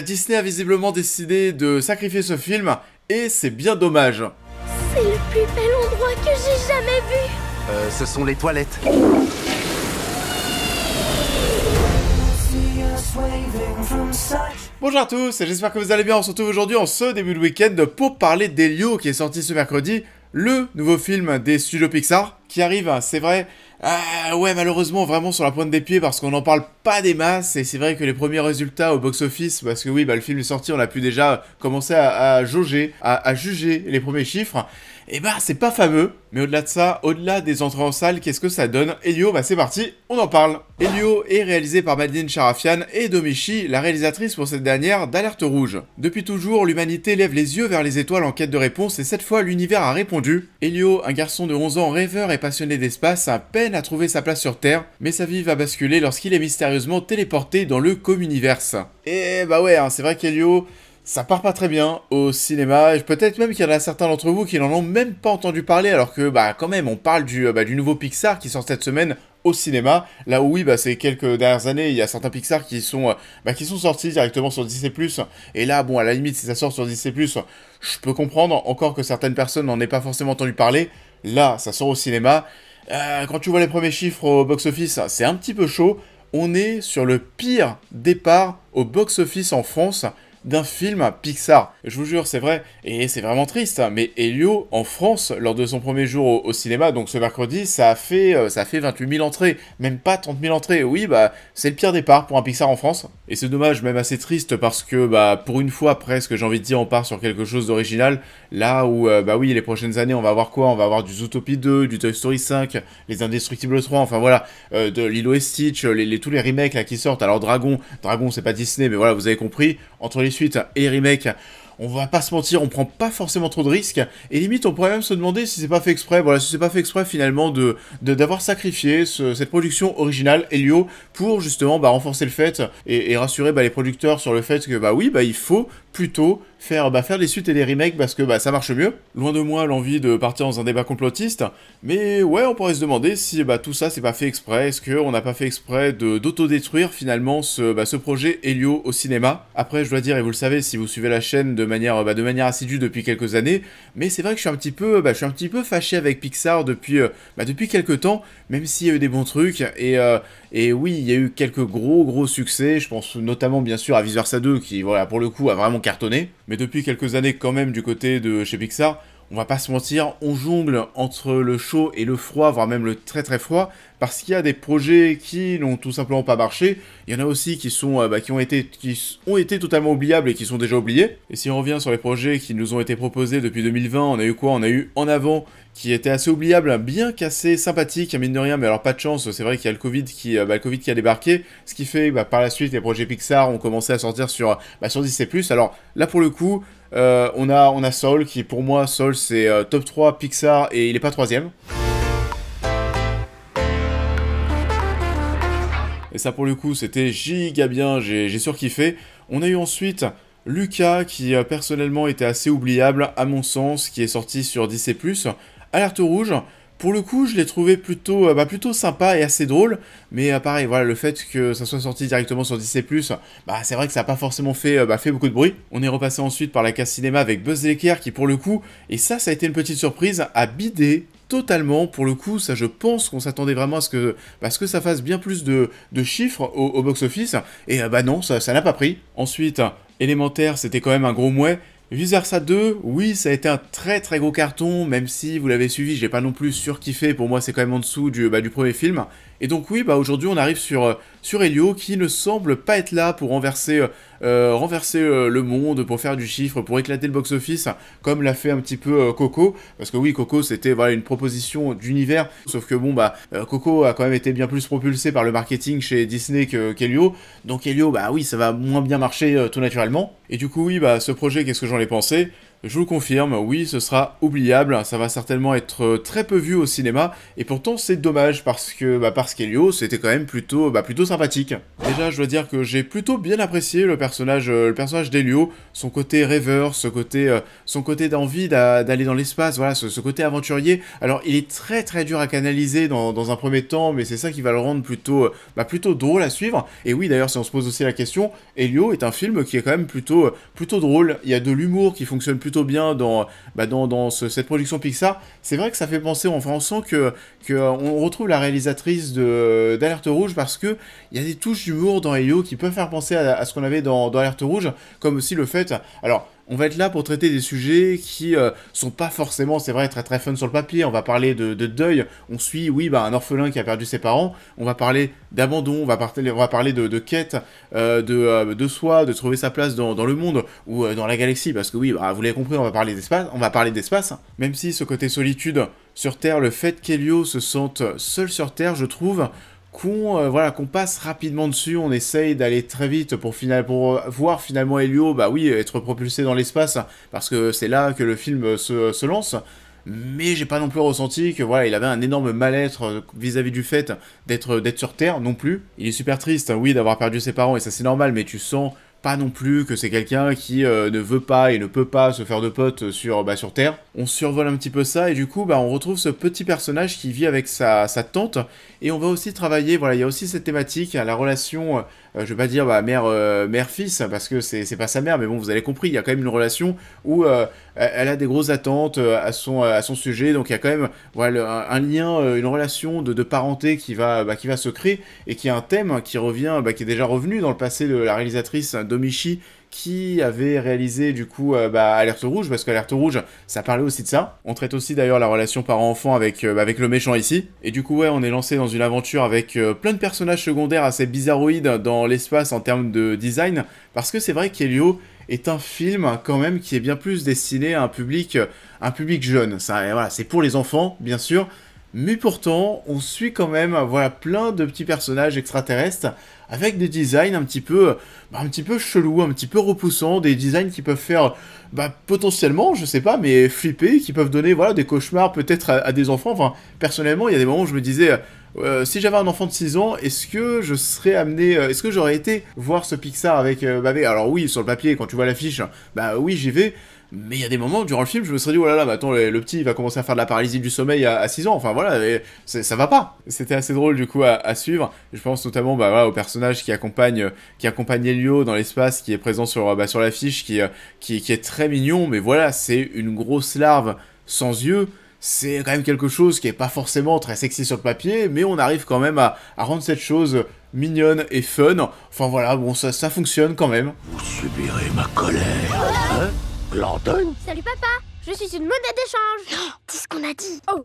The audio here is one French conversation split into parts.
Disney a visiblement décidé de sacrifier ce film, et c'est bien dommage. C'est le plus bel endroit que j'ai jamais vu. Ce sont les toilettes. Bonjour à tous, j'espère que vous allez bien. On se retrouve aujourd'hui en ce début de week-end pour parler d'Elio qui est sorti ce mercredi, le nouveau film des studios Pixar qui arrive, c'est vrai. Ouais, malheureusement, vraiment sur la pointe des pieds parce qu'on n'en parle pas des masses. Et c'est vrai que les premiers résultats au box-office, parce que oui, le film est sorti, on a pu déjà commencer à jauger, à juger les premiers chiffres. Et c'est pas fameux. Mais au-delà de ça, au-delà des entrées en salle, qu'est-ce que ça donne? Elio, c'est parti, on en parle. Elio est réalisé par Madeline Sharafian et Domichi, la réalisatrice pour cette dernière d'Alerte Rouge. Depuis toujours, l'humanité lève les yeux vers les étoiles en quête de réponse et cette fois, l'univers a répondu. Elio, un garçon de 11 ans rêveur et passionné d'espace, a peine à trouver sa place sur Terre, mais sa vie va basculer lorsqu'il est mystérieusement téléporté dans le Communiverse. Et ouais, c'est vrai qu'Elio, ça part pas très bien au cinéma, et peut-être même qu'il y en a certains d'entre vous qui n'en ont même pas entendu parler, alors que quand même on parle du nouveau Pixar qui sort cette semaine au cinéma, là où oui, ces quelques dernières années, il y a certains Pixar qui sont sortis directement sur Disney+, et là, à la limite, si ça sort sur Disney+, je peux comprendre, encore que certaines personnes n'en aient pas forcément entendu parler, là, ça sort au cinéma. Quand tu vois les premiers chiffres au box-office, c'est un petit peu chaud, on est sur le pire départ au box-office en France d'un film Pixar. Je vous jure, c'est vrai, et c'est vraiment triste, mais Elio, en France, lors de son premier jour au cinéma, donc ce mercredi, ça a fait 28 000 entrées, même pas 30 000 entrées, oui, c'est le pire départ pour un Pixar en France, et c'est dommage, même assez triste, parce que, pour une fois, presque, j'ai envie de dire, on part sur quelque chose d'original, là où, oui, les prochaines années, on va avoir quoi? On va avoir du Zootopie 2, du Toy Story 5, les Indestructibles 3, enfin voilà, de Lilo et Stitch, tous les remakes là qui sortent, alors Dragon, c'est pas Disney, mais voilà, vous avez compris, entre les suites et les remakes, on va pas se mentir, on prend pas forcément trop de risques, et limite on pourrait même se demander si c'est pas fait exprès, si c'est pas fait exprès finalement d'avoir sacrifié cette production originale, Elio, pour justement renforcer le fait, et rassurer les producteurs sur le fait que il faut plutôt faire des suites et des remakes parce que ça marche mieux. Loin de moi l'envie de partir dans un débat complotiste, mais ouais, on pourrait se demander si tout ça c'est pas fait exprès, est-ce qu'on n'a pas fait exprès d'autodétruire finalement ce projet Elio au cinéma. Après je dois dire, et vous le savez si vous suivez la chaîne de manière assidue depuis quelques années, mais c'est vrai que je suis un petit peu fâché avec Pixar depuis quelques temps, même s'il y a eu des bons trucs, et oui, il y a eu quelques gros succès, je pense notamment bien sûr à Vice Versa 2 qui pour le coup a vraiment cartonné, mais depuis quelques années quand même du côté de chez Pixar, on va pas se mentir, on jongle entre le chaud et le froid, voire même le très très froid, parce qu'il y a des projets qui n'ont tout simplement pas marché, il y en a aussi qui ont été totalement oubliables et qui sont déjà oubliés, et si on revient sur les projets qui nous ont été proposés depuis 2020, on a eu quoi? On a eu En Avant, qui était assez oubliable, bien qu'assez sympathique, mine de rien, mais alors pas de chance, c'est vrai qu'il y a le Covid qui a débarqué, ce qui fait par la suite les projets Pixar ont commencé à sortir sur Disney+. Alors là pour le coup, on a Soul, qui pour moi, Soul c'est top 3 Pixar et il est pas troisième. Et ça pour le coup c'était giga bien, j'ai surkiffé. On a eu ensuite Luca qui personnellement était assez oubliable à mon sens, qui est sorti sur Disney+. Alerte Rouge, pour le coup je l'ai trouvé plutôt sympa et assez drôle, mais pareil, le fait que ça soit sorti directement sur Disney+, c'est vrai que ça n'a pas forcément fait beaucoup de bruit. On est repassé ensuite par la case cinéma avec Buzz l'éclair qui pour le coup, et ça a été une petite surprise, a bidé totalement. Pour le coup, ça je pense qu'on s'attendait vraiment à ce que ça fasse bien plus de chiffres au box-office, et non, ça n'a pas pris. Ensuite, Élémentaire, c'était quand même un gros mouet. Vice Versa 2, oui, ça a été un très très gros carton, même si vous l'avez suivi, j'ai pas non plus surkiffé, pour moi c'est quand même en dessous du premier film. Et donc oui, aujourd'hui on arrive sur Elio, qui ne semble pas être là pour renverser le monde, pour faire du chiffre, pour éclater le box-office, comme l'a fait un petit peu Coco, parce que oui, Coco c'était une proposition d'univers, sauf que Coco a quand même été bien plus propulsé par le marketing chez Disney qu'Elio, donc Elio, oui, ça va moins bien marcher tout naturellement. Et du coup oui, ce projet, qu'est-ce que j'en ai pensé? Je vous confirme, oui, ce sera oubliable, ça va certainement être très peu vu au cinéma, et pourtant c'est dommage parce qu'Elio, c'était quand même plutôt sympathique. Déjà, je dois dire que j'ai plutôt bien apprécié le personnage d'Elio, son côté rêveur, son côté d'envie d'aller dans l'espace, voilà, ce côté aventurier. Alors, il est très dur à canaliser dans un premier temps, mais c'est ça qui va le rendre plutôt drôle à suivre. Et oui, d'ailleurs, si on se pose aussi la question, Elio est un film qui est quand même plutôt drôle. Il y a de l'humour qui fonctionne plutôt bien dans cette production Pixar. C'est vrai que ça fait penser, enfin, on sent que on retrouve la réalisatrice d'Alerte Rouge parce que il y a des touches d'humour dans Elio qui peuvent faire penser à ce qu'on avait dans Alerte Rouge, comme aussi le fait... Alors, on va être là pour traiter des sujets qui sont pas forcément, c'est vrai, très fun sur le papier. On va parler de deuil, on suit, oui, un orphelin qui a perdu ses parents. On va parler d'abandon, on va parler de quête, de soi, de trouver sa place dans le monde ou dans la galaxie. Parce que oui, vous l'avez compris, on va parler d'espace. Même si ce côté solitude sur Terre, le fait qu'Elio se sente seul sur Terre, je trouve... qu'on passe rapidement dessus, on essaye d'aller très vite pour voir finalement Elio, être propulsé dans l'espace, parce que c'est là que le film se lance. Mais j'ai pas non plus ressenti que il avait un énorme mal-être vis-à-vis du fait d'être sur Terre non plus. Il est super triste, oui, d'avoir perdu ses parents, et ça c'est normal, mais tu sens pas non plus que c'est quelqu'un qui ne veut pas et ne peut pas se faire de potes sur Terre. On survole un petit peu ça, et du coup, on retrouve ce petit personnage qui vit avec sa tante, et on va aussi travailler, il y a aussi cette thématique, la relation, je vais pas dire mère-fils, parce que c'est pas sa mère, mais bon, vous avez compris, il y a quand même une relation où elle a des grosses attentes à son sujet, donc il y a quand même un lien, une relation de parenté qui va se créer, et qui est un thème qui revient, qui est déjà revenu dans le passé de la réalisatrice Domichi, qui avait réalisé du coup Alerte Rouge, parce qu'Alerte Rouge, ça parlait aussi de ça. On traite aussi d'ailleurs la relation parent-enfant avec le méchant ici. Et du coup, on est lancé dans une aventure avec plein de personnages secondaires assez bizarroïdes dans l'espace en termes de design, parce que c'est vrai qu'Elio est un film quand même qui est bien plus destiné à un public jeune. Ça, c'est pour les enfants, bien sûr, mais pourtant, on suit quand même plein de petits personnages extraterrestres avec des designs un petit peu chelous, un petit peu repoussants, des designs qui peuvent faire potentiellement, je sais pas, mais flipper, qui peuvent donner des cauchemars peut-être à des enfants. Enfin, personnellement, il y a des moments où je me disais... si j'avais un enfant de 6 ans, est-ce que je serais amené... est-ce que j'aurais été voir ce Pixar avec... alors oui, sur le papier, quand tu vois l'affiche, oui, j'y vais. Mais il y a des moments, durant le film, je me serais dit, oh là là, attends, le petit, il va commencer à faire de la paralysie du sommeil à 6 ans. Enfin, ça va pas. C'était assez drôle, du coup, à suivre. Je pense notamment, au personnage qui accompagne Elio dans l'espace, qui est présent sur l'affiche, qui est très mignon. Mais c'est une grosse larve sans yeux. C'est quand même quelque chose qui est pas forcément très sexy sur le papier, mais on arrive quand même à rendre cette chose mignonne et fun. Enfin ça fonctionne quand même. Vous subirez ma colère. Hein, Landon ? Salut papa, je suis une monnaie d'échange. Dis ce qu'on a dit. Oh,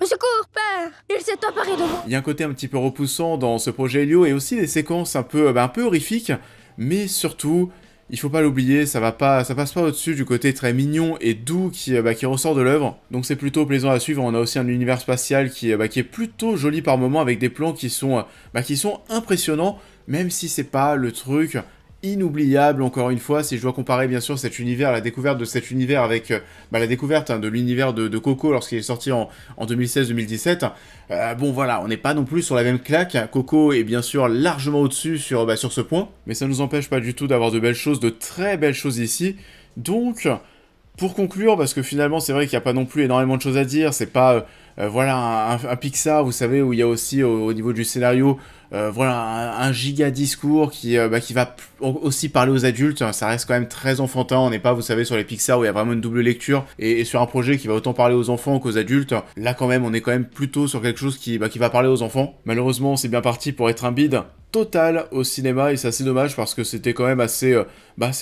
au secours père, il s'est emparé de moi. Il y a un côté un petit peu repoussant dans ce projet Elio, et aussi des séquences un peu horrifiques, mais surtout... Il faut pas l'oublier, ça passe pas au-dessus du côté très mignon et doux qui ressort de l'œuvre. Donc c'est plutôt plaisant à suivre. On a aussi un univers spatial qui est plutôt joli par moments, avec des plans qui sont impressionnants, même si c'est pas le truc inoubliable, encore une fois, si je dois comparer bien sûr la découverte de cet univers avec la découverte de l'univers de Coco lorsqu'il est sorti en 2016-2017. On n'est pas non plus sur la même claque. Coco est bien sûr largement au-dessus sur ce point, mais ça nous empêche pas du tout d'avoir de très belles choses ici. Donc, pour conclure, parce que finalement c'est vrai qu'il n'y a pas non plus énormément de choses à dire, c'est pas un Pixar, vous savez, où il y a aussi au niveau du scénario un giga discours qui va aussi parler aux adultes. Ça reste quand même très enfantin, on n'est pas, vous savez, sur les Pixar où il y a vraiment une double lecture, et sur un projet qui va autant parler aux enfants qu'aux adultes. Là quand même, on est quand même plutôt sur quelque chose qui va parler aux enfants. Malheureusement, c'est bien parti pour être un bide total au cinéma, et c'est assez dommage parce que c'était quand même assez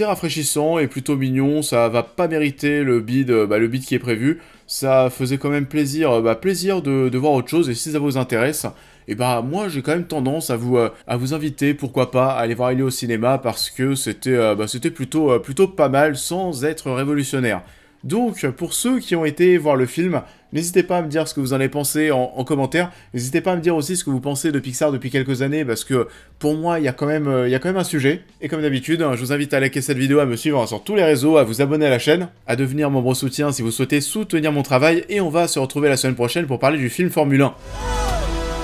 rafraîchissant et plutôt mignon. Ça va pas mériter le bide qui est prévu. Ça faisait quand même plaisir de voir autre chose, et si ça vous intéresse, et moi j'ai quand même tendance à vous inviter, pourquoi pas, à aller voir Elio au cinéma, parce que c'était plutôt pas mal sans être révolutionnaire. Donc pour ceux qui ont été voir le film, N'hésitez pas à me dire ce que vous en avez pensé en commentaire. N'hésitez pas à me dire aussi ce que vous pensez de Pixar depuis quelques années, parce que pour moi, il y a quand même un sujet. Et comme d'habitude, je vous invite à liker cette vidéo, à me suivre sur tous les réseaux, à vous abonner à la chaîne, à devenir membre soutien si vous souhaitez soutenir mon travail. Et on va se retrouver la semaine prochaine pour parler du film Formule 1.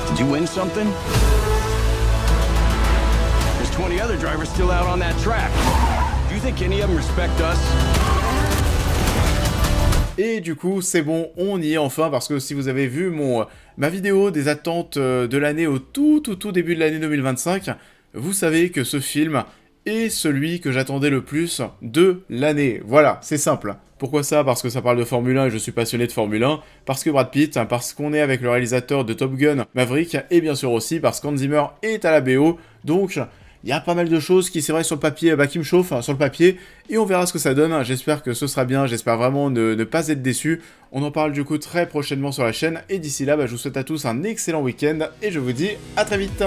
Did you win something? There's 20 other drivers still out on that track. Do you think any of them respect us? Et du coup, c'est bon, on y est enfin, parce que si vous avez vu ma vidéo des attentes de l'année au tout début de l'année 2025, vous savez que ce film est celui que j'attendais le plus de l'année. Voilà, c'est simple. Pourquoi ça? Parce que ça parle de Formule 1 et je suis passionné de Formule 1, parce que Brad Pitt, parce qu'on est avec le réalisateur de Top Gun, Maverick, et bien sûr aussi parce qu'Hans Zimmer est à la BO, donc il y a pas mal de choses qui, c'est vrai, sur le papier, qui me chauffent, sur le papier, et on verra ce que ça donne. J'espère que ce sera bien, j'espère vraiment ne pas être déçu. On en parle du coup très prochainement sur la chaîne, et d'ici là, je vous souhaite à tous un excellent week-end, et je vous dis à très vite.